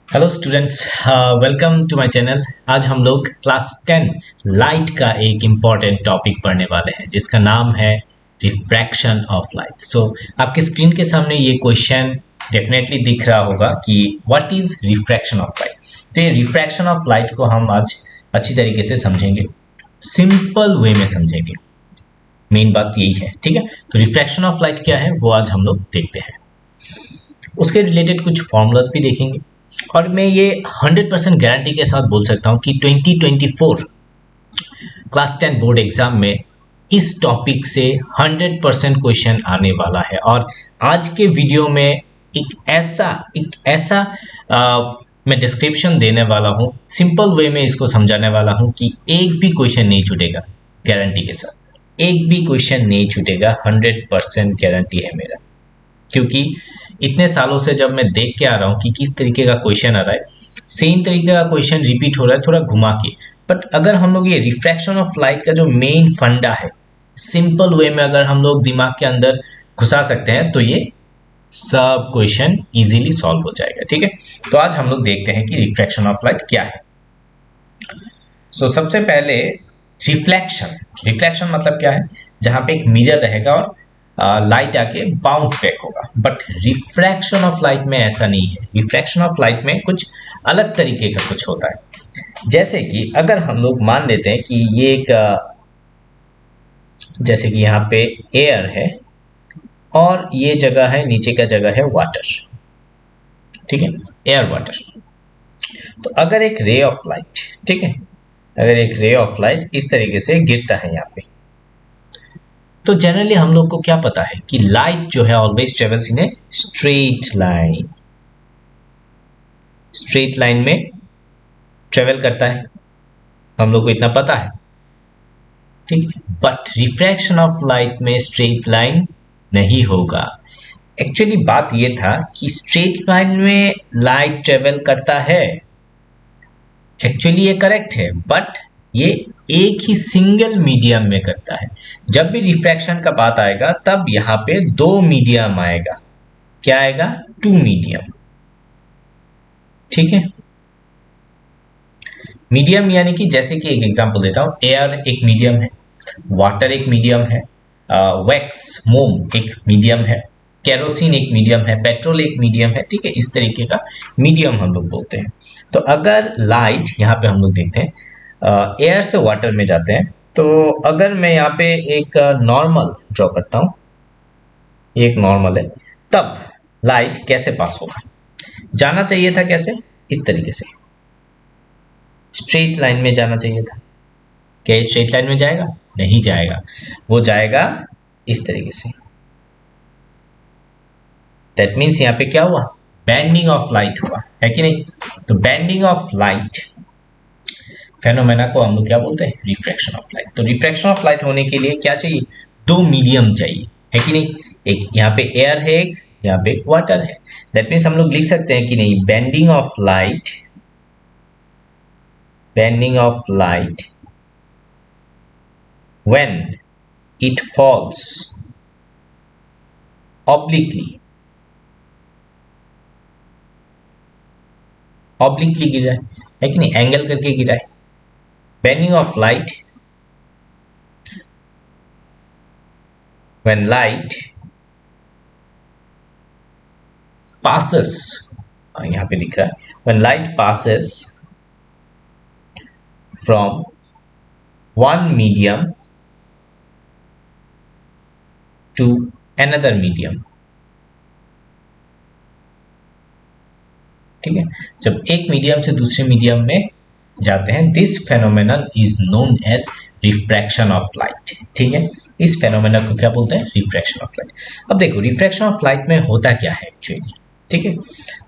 Hello students, welcome to my channel. आज हम लोग क्लास 10 लाइट का एक इम्पॉर्टेंट टॉपिक पढ़ने वाले हैं जिसका नाम है रिफ्रैक्शन ऑफ लाइट। सो आपके स्क्रीन के सामने ये क्वेश्चन डेफिनेटली दिख रहा होगा कि what is refraction of light. तो ये रिफ्रैक्शन ऑफ लाइट को हम आज अच्छी तरीके से समझेंगे, सिंपल वे में समझेंगे। मेन बात यही है, ठीक है। तो रिफ्रैक्शन ऑफ लाइट क्या है वो आज हम लोग देखते हैं। उसके रिलेटेड कुछ फॉर्मूलाज भी देखेंगे और मैं ये 100% गारंटी के साथ बोल सकता हूँ कि 2024 क्लास 10 बोर्ड एग्जाम में इस टॉपिक से 100% क्वेश्चन आने वाला है। और आज के वीडियो में एक ऐसा मैं डिस्क्रिप्शन देने वाला हूँ, सिंपल वे में इसको समझाने वाला हूँ कि एक भी क्वेश्चन नहीं छूटेगा, गारंटी के साथ एक भी क्वेश्चन नहीं छूटेगा। 100% गारंटी है मेरा, क्योंकि इतने सालों से जब मैं देख के आ रहा हूँ कि किस तरीके का क्वेश्चन आ रहा है, सेम तरीके का क्वेश्चन रिपीट हो रहा है थोड़ा घुमा के। बट अगर हम लोग ये रिफ्रैक्शन ऑफ लाइट का जो मेन फंडा है, सिंपल वे में अगर हम लोग दिमाग के अंदर घुसा सकते हैं तो ये सब क्वेश्चन इजीली सॉल्व हो जाएगा, ठीक है। तो आज हम लोग देखते हैं कि रिफ्रैक्शन ऑफ लाइट क्या है। सबसे पहले रिफ्लेक्शन मतलब क्या है, जहां पे एक मिरर रहेगा और लाइट आके बाउंस बैक होगा। बट रिफ्रैक्शन ऑफ लाइट में ऐसा नहीं है। रिफ्रैक्शन ऑफ लाइट में कुछ अलग तरीके का कुछ होता है। जैसे कि अगर हम लोग मान लेते हैं कि ये एक जैसे कि यहाँ पे एयर है और ये जगह है, नीचे का जगह है वाटर, ठीक है, एयर वाटर। तो अगर एक रे ऑफ लाइट, ठीक है, अगर एक रे ऑफ लाइट इस तरीके से गिरता है यहाँ पे, तो जनरली हम लोग को क्या पता है कि लाइट जो है always travels in a straight line, straight line में ट्रेवल करता है, हम लोग को इतना पता है, ठीक है। बट रिफ्रैक्शन ऑफ लाइट में स्ट्रेट लाइन नहीं होगा। एक्चुअली बात ये था कि स्ट्रेट लाइन में लाइट ट्रेवल करता है, एक्चुअली ये करेक्ट है, बट ये एक ही सिंगल मीडियम में करता है। जब भी रिफ्रैक्शन का बात आएगा तब यहाँ पे दो मीडियम आएगा। क्या आएगा? टू मीडियम, ठीक है। मीडियम यानी कि जैसे कि एक एग्जांपल देता हूं, एयर एक मीडियम है, वाटर एक मीडियम है, वैक्स मोम एक मीडियम है, केरोसिन एक मीडियम है, पेट्रोल एक मीडियम है, ठीक है। इस तरीके का मीडियम हम लोग बोलते हैं। तो अगर लाइट यहाँ पे हम लोग देखते हैं एयर से वाटर में जाते हैं, तो अगर मैं यहाँ पे एक नॉर्मल ड्रॉ करता हूँ, ये एक नॉर्मल है, तब लाइट कैसे पास होगा? जाना चाहिए था कैसे? इस तरीके से स्ट्रेट लाइन में जाना चाहिए था। क्या स्ट्रेट लाइन में जाएगा? नहीं जाएगा, वो जाएगा इस तरीके से। दैट मीन्स यहाँ पे क्या हुआ? बेंडिंग ऑफ लाइट हुआ, है कि नहीं? तो बेंडिंग ऑफ लाइट फेनोमेना को हम लोग क्या बोलते हैं? Refraction of light. तो रिफ्रैक्शन ऑफ लाइट होने के लिए क्या चाहिए? दो मीडियम चाहिए, है कि नहीं? एक यहाँ पे एयर है, एक यहाँ पे वाटर है। दैट मीन्स हम लोग लिख सकते हैं कि नहीं, bending of light when it falls obliquely गिरा है कि नहीं? एंगल करके गिरा है। Bending of light when light passes, यहाँ पे दिख रहा है, when light passes from one medium to another medium, ठीक है। जब एक मीडियम से दूसरे मीडियम में जाते हैं, this phenomenon is known as refraction of light, ठीक है। इस फेनोमेना को क्या बोलते हैं? Refraction of light. अब देखो रिफ्रैक्शन ऑफ लाइट में होता क्या है एक्चुअली, ठीक है।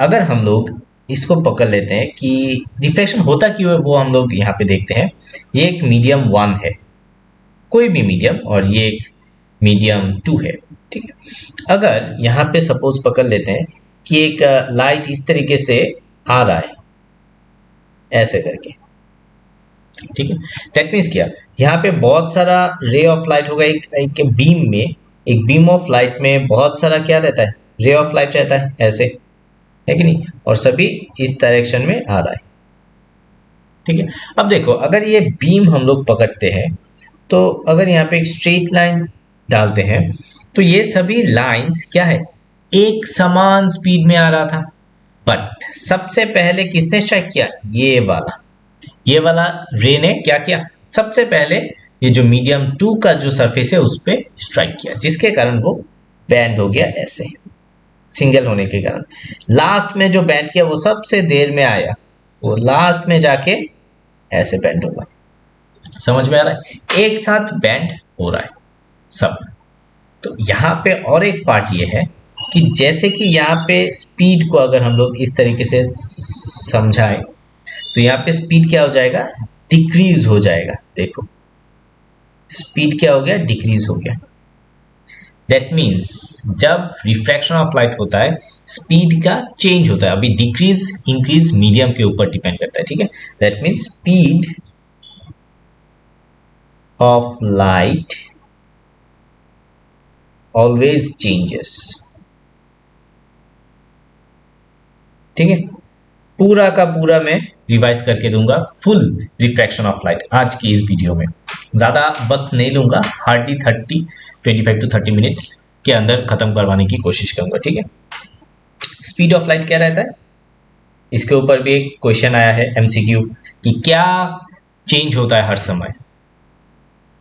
अगर हम लोग इसको पकड़ लेते हैं कि रिफ्रैक्शन होता क्यों है, वो हम लोग यहाँ पे देखते हैं। ये एक मीडियम 1 है, कोई भी मीडियम, और ये एक मीडियम 2 है, ठीक है। अगर यहाँ पे सपोज पकड़ लेते हैं कि एक लाइट इस तरीके से आ रहा है, ऐसे करके, ठीक है। दैट मीन्स क्या? यहाँ पे बहुत सारा रे ऑफ लाइट होगा। एक बीम में, एक बीम ऑफ लाइट में बहुत सारा क्या रहता है? रे ऑफ लाइट रहता है, ऐसे, है कि नहीं, और सभी इस डायरेक्शन में आ रहा है। ठीक है, अब देखो अगर ये बीम हम लोग पकड़ते हैं तो अगर यहाँ पे एक स्ट्रेट लाइन डालते हैं तो ये सभी लाइंस क्या है, एक समान स्पीड में आ रहा था। बट सबसे पहले किसने स्ट्राइक किया, ये वाला रे ने क्या किया, सबसे पहले ये जो मीडियम 2 का जो सरफेस है उस पर स्ट्राइक किया, जिसके कारण वो बैंड हो गया ऐसे, सिंगल होने के कारण। लास्ट में जो बैंड किया वो सबसे देर में आया, वो लास्ट में जाके ऐसे बैंड होगा। समझ में आ रहा है, एक साथ बैंड हो रहा है सब। तो यहाँ पे और एक पार्ट ये है कि जैसे कि यहाँ पे स्पीड को अगर हम लोग इस तरीके से समझाएं तो यहाँ पे स्पीड क्या हो जाएगा, डिक्रीज हो जाएगा। देखो स्पीड क्या हो गया, डिक्रीज हो गया। दैट मीन्स जब रिफ्रैक्शन ऑफ लाइट होता है स्पीड का चेंज होता है। अभी डिक्रीज इंक्रीज मीडियम के ऊपर डिपेंड करता है। ठीक है, that means speed of light always changes। ठीक है, पूरा का पूरा मैं रिवाइज करके दूंगा फुल रिफ्रैक्शन ऑफ लाइट आज की इस वीडियो में। ज़्यादा वक्त नहीं लूंगा, हार्डली 25 to 30 मिनट के अंदर खत्म करवाने की कोशिश करूंगा। ठीक है, स्पीड ऑफ लाइट क्या रहता है, इसके ऊपर भी एक क्वेश्चन आया है एमसीक्यू कि क्या चेंज होता है हर समय।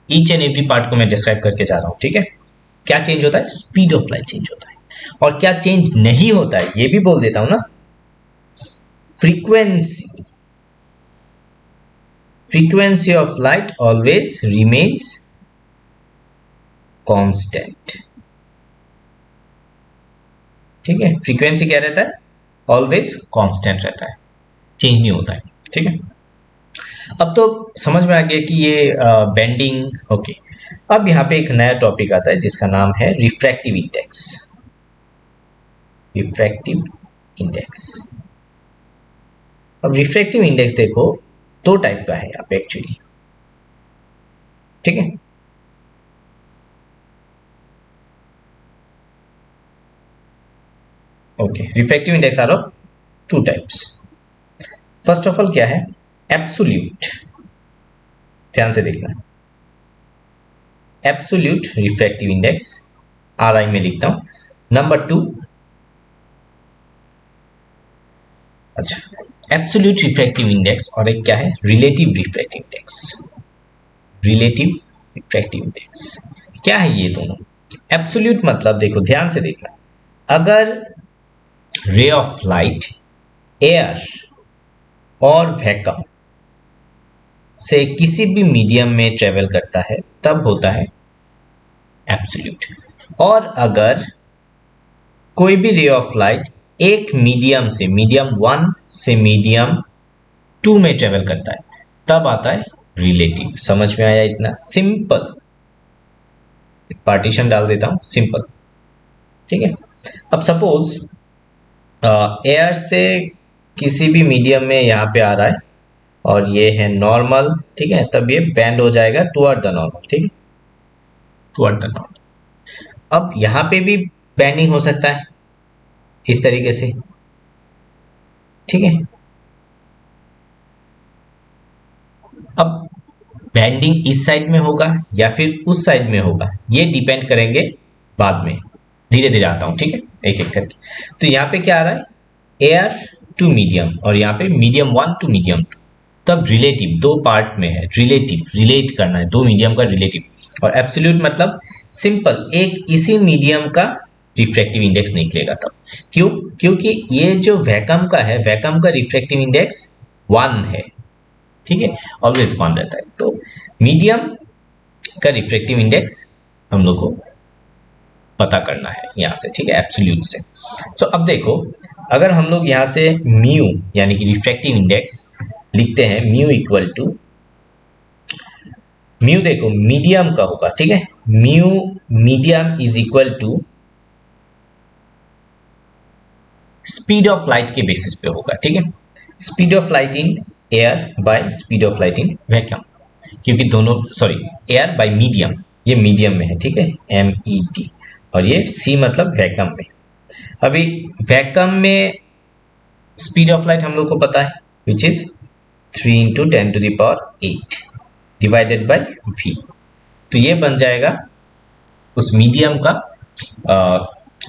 ईच एंड एवरी पार्ट को मैं डिस्क्राइब करके जा रहा हूँ। ठीक है, क्या चेंज होता है, स्पीड ऑफ लाइट चेंज होता है। और क्या चेंज नहीं होता है ये भी बोल देता हूं ना, frequency of light always remains constant. ठीक है, फ्रीक्वेंसी क्या रहता है, ऑलवेज कांस्टेंट रहता है, चेंज नहीं होता है। ठीक है, अब तो समझ में आ गया कि ये बेंडिंग। ओके, अब यहाँ पे एक नया टॉपिक आता है जिसका नाम है रिफ्रैक्टिव इंडेक्स। रिफ्रैक्टिव इंडेक्स, अब रिफ्रैक्टिव इंडेक्स देखो दो टाइप का है यहाँ पे एक्चुअली। ठीक है, okay, refractive index are of two types. First of all क्या है, एब्सोल्यूट, ध्यान से देखना, एब्सोल्यूट रिफ्रैक्टिव इंडेक्स RI में लिखता हूं। नंबर 2, अच्छा, एब्सोल्यूट रिफ्रैक्टिव इंडेक्स और एक क्या है, relative refractive index. Relative refractive index क्या है ये दोनों। एब्सोल्यूट मतलब देखो ध्यान से देखना, अगर रे ऑफ लाइट एयर और वैक्यूम से किसी भी मीडियम में ट्रेवल करता है तब होता है एब्सोल्यूट। और अगर कोई भी रे ऑफ लाइट एक मीडियम से, मीडियम 1 से मीडियम 2 में ट्रेवल करता है तब आता है रिलेटिव। समझ में आया, इतना सिंपल, पार्टीशन डाल देता हूं, सिंपल। ठीक है, अब सपोज एयर से किसी भी मीडियम में यहाँ पे आ रहा है और ये है नॉर्मल। ठीक है, तब ये बैंड हो जाएगा टुवर्ड द नॉर्मल। ठीक है, टुवर्ड द नॉर्मल। अब यहाँ पे भी बैंडिंग हो सकता है इस तरीके से। ठीक है, अब बैंडिंग इस साइड में होगा या फिर उस साइड में होगा ये डिपेंड करेंगे बाद में, धीरे धीरे आता हूं। ठीक है, एक एक करके। तो यहाँ पे क्या आ रहा है, एयर टू मीडियम और यहाँ पे मीडियम 1 टू मीडियम 2, तब रिलेटिव दो पार्ट में है, रिलेटिव रिलेट करना है दो मीडियम का रिलेटिव। और एब्सोल्यूट मतलब सिंपल, एक इसी मीडियम का रिफ्रैक्टिव इंडेक्स निकलेगा तब। क्यों, क्योंकि ये जो वैक्यूम का है, वैक्यूम का रिफ्रैक्टिव इंडेक्स 1 है। ठीक है, ऑलवेज 1 रहता है। तो मीडियम का रिफ्रैक्टिव इंडेक्स हम लोग को पता करना है यहाँ से। ठीक है, एब्सोल्यूट से। सो अब देखो, अगर हम लोग यहाँ से म्यू यानी कि रिफ्रैक्टिव इंडेक्स लिखते हैं, म्यू इक्वल टू, म्यू देखो मीडियम का होगा। ठीक है, mu medium is equal to speed of light के बेसिस पे होगा। ठीक है, speed of light in air by speed of light in vacuum, क्योंकि दोनों, सॉरी, एयर बाय मीडियम, ये मीडियम में है। ठीक है, MED, और ये C मतलब वैक्यूम में। अभी वैक्यूम में स्पीड ऑफ लाइट हम लोग को पता है which is 3 into 10⁸ divided by v। तो ये बन जाएगा उस मीडियम का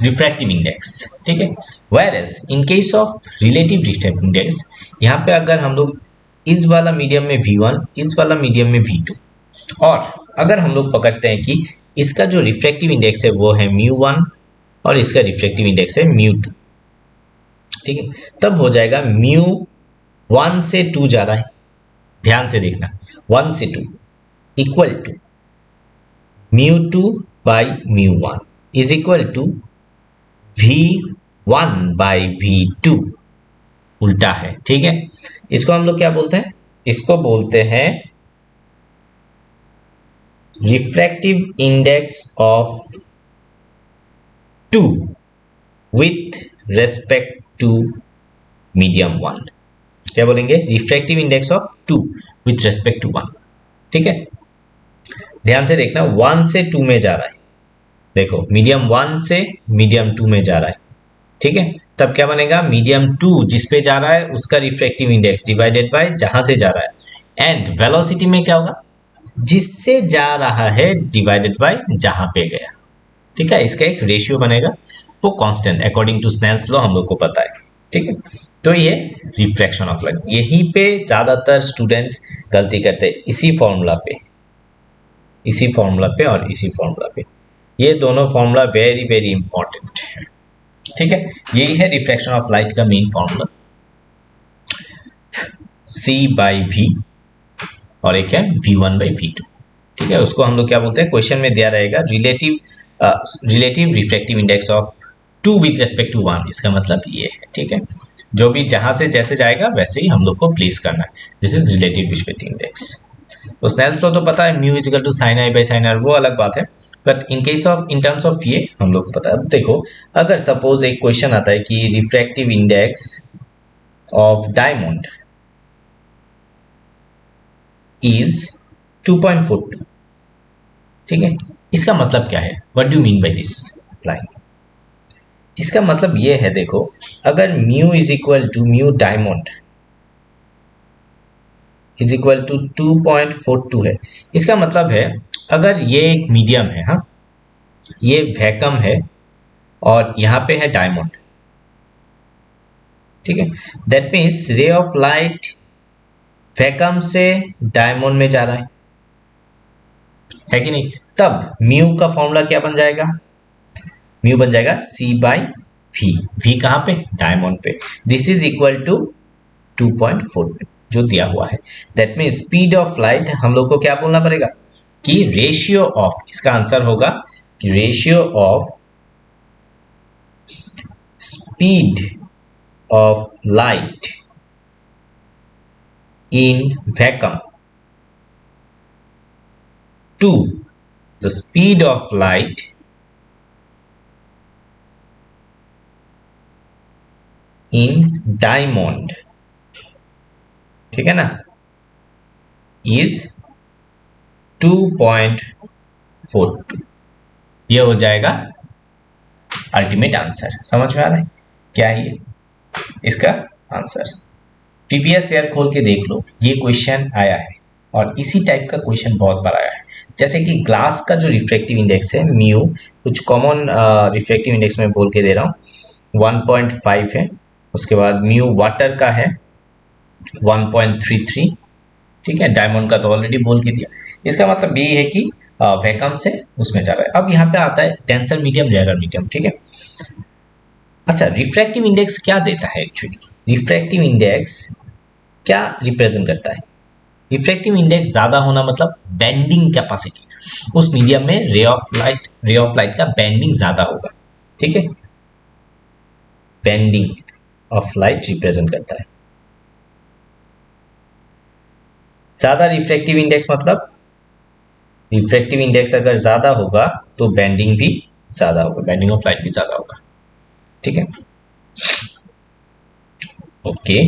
रिफ्रैक्टिव इंडेक्स, ठीक है। Whereas in case of relative refractive index, यहाँ पे अगर हम लोग इस वाला मीडियम में v1, इस वाला मीडियम में v2, और अगर हम लोग पकड़ते हैं कि इसका जो रिफ्रैक्टिव इंडेक्स है वो है μ1 और इसका रिफ्रैक्टिव इंडेक्स है μ2, ठीक है, तब हो जाएगा μ1 से 2 जा रहा है, ध्यान से देखना, 1 से 2 equal to μ2 by μ1 is equal to v1 by v2, उल्टा है, ठीक है। इसको हम लोग क्या बोलते हैं, इसको बोलते हैं refractive index of 2 with respect to medium 1। क्या बोलेंगे, refractive index of 2 with respect to 1, ठीक है। ध्यान से देखना, 1 से 2 में जा रहा है, देखो मीडियम 1 से मीडियम 2 में जा रहा है, ठीक है। तब क्या बनेगा, मीडियम 2 जिस पे जा रहा है उसका रिफ्रैक्टिव इंडेक्स डिवाइडेड बाय जहां से जा रहा है, एंड वेलोसिटी में क्या होगा, जिससे जा रहा है डिवाइडेड बाय जहां पे गया, ठीक है। इसका एक रेशियो बनेगा, वो constant according to Snell's law हम लोग को पता है, ठीक है। तो ये रिफ्रैक्शन ऑफ लाइट, यहीं पे ज्यादातर स्टूडेंट्स गलती करते हैं, इसी फॉर्मूला पे, इसी फॉर्मूला पे और इसी फॉर्मूला पे। ये दोनों फॉर्मूला वेरी वेरी इंपॉर्टेंट है, ठीक है। यही है रिफ्रैक्शन ऑफ लाइट का main formula, c by v और एक है v1 बाई v2, ठीक है। उसको हम लोग क्या बोलते हैं, क्वेश्चन में दिया रहेगा relative refractive index of 2 with respect to 1, इसका मतलब ये है, ठीक है। जो भी जहां से जैसे जाएगा वैसे ही हम लोग को प्लेस करना है, this is relative refractive index. तो स्नेल्स लॉ तो पता है, mu is equal to sine i by sine r, वो अलग बात है, बट इन टर्म्स ऑफ ये हम लोग को पता है। देखो अगर सपोज एक क्वेश्चन आता है कि refractive index of diamond is 2.42, ठीक है, इसका मतलब क्या है, what do mean by this line. इसका मतलब ये है, देखो अगर mu is equal to mu diamond is equal to 2.42 है, इसका मतलब है अगर ये एक मीडियम है, हाँ ये वैक्यूम है और यहाँ पे है डायमंड, ठीक है, that means ray of light vacuum से डायमंड में जा रहा है कि नहीं। तब म्यू का फॉर्मूला क्या बन जाएगा, म्यू बन जाएगा c बाई v कहाँ पे, डायमंड पे, दिस इज इक्वल टू 2.42 जो दिया हुआ है। That means speed of light हम लोग को क्या बोलना पड़ेगा कि रेशियो ऑफ, इसका आंसर होगा कि ratio of speed of light in vacuum to the speed of light in diamond, ठीक है ना, इज 2.42। ये हो जाएगा अल्टीमेट आंसर। समझ में आ रहा है क्या है ये इसका आंसर। प्रीवियस ईयर खोल के देख लो, ये क्वेश्चन आया है और इसी टाइप का क्वेश्चन बहुत बार आया है। जैसे कि ग्लास का जो रिफ्रैक्टिव इंडेक्स है म्यू, कुछ कॉमन रिफ्रैक्टिव इंडेक्स में बोल के दे रहा हूँ 1.5 है, उसके बाद म्यू वाटर का है 1.33, ठीक है, डायमंड का तो ऑलरेडी बोल के दिया। इसका मतलब ये है कि वैक्यूम से उसमें जा रहा है। अब यहाँ पे आता है डेंसर मीडियम, रेयर मीडियम, ठीक है। अच्छा, रिफ्रैक्टिव इंडेक्स क्या देता है एक्चुअली, रिफ्रैक्टिव इंडेक्स क्या रिप्रेजेंट करता है। रिफ्रैक्टिव इंडेक्स ज़्यादा होना मतलब बेंडिंग कैपेसिटी, उस मीडियम में रे ऑफ लाइट का बेंडिंग ज़्यादा होगा, ठीक है, बेंडिंग ऑफ लाइट रिप्रेजेंट करता है। ज़्यादा रिफ्रैक्टिव इंडेक्स मतलब रिफ्रैक्टिव इंडेक्स अगर ज़्यादा होगा तो बेंडिंग भी ज़्यादा होगा, बेंडिंग ऑफ लाइट भी ज़्यादा होगा, ठीक है। ओके,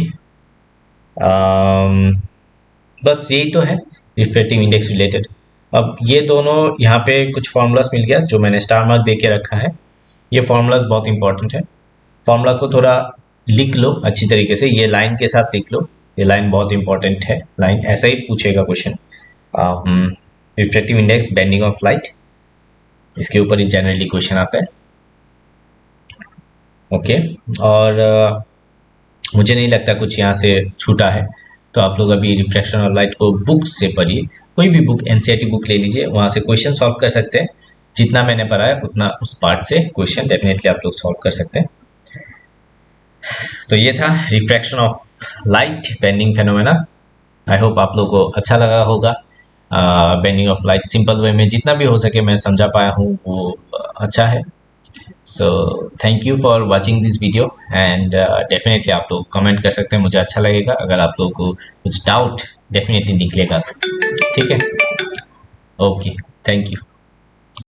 बस यही तो है रिफ्रैक्टिव इंडेक्स रिलेटेड। अब ये दोनों यहाँ पे कुछ फॉर्मूलाज मिल गया जो मैंने स्टार मार्क दे के रखा है। ये फॉर्मूलाज बहुत इंपॉर्टेंट है, फॉर्मूला को थोड़ा लिख लो अच्छी तरीके से, ये लाइन के साथ लिख लो, ये लाइन बहुत इंपॉर्टेंट है, लाइन ऐसा ही पूछेगा question. Refractive index, bending of light, इसके ऊपर ही जनरली क्वेश्चन आता है। ओके, और मुझे नहीं लगता कुछ यहाँ से छूटा है, तो आप लोग अभी रिफ्रैक्शन ऑफ लाइट को बुक से पढ़िए, कोई भी बुक, एनसीईआरटी बुक ले लीजिए, वहाँ से क्वेश्चन सॉल्व कर सकते हैं। जितना मैंने पढ़ाया उतना उस पार्ट से क्वेश्चन डेफिनेटली आप लोग सॉल्व कर सकते हैं। तो ये था refraction of light, bending phenomena. I hope आप लोगों को अच्छा लगा होगा। Bending of light simple way में जितना भी हो सके मैं समझा पाया हूँ वो अच्छा है। So thank you for watching this video, and definitely आप लोग कमेंट कर सकते हैं, मुझे अच्छा लगेगा। अगर आप लोगों को कुछ डाउट डेफिनेटली निकलेगा तो ठीक है। Okay, thank you.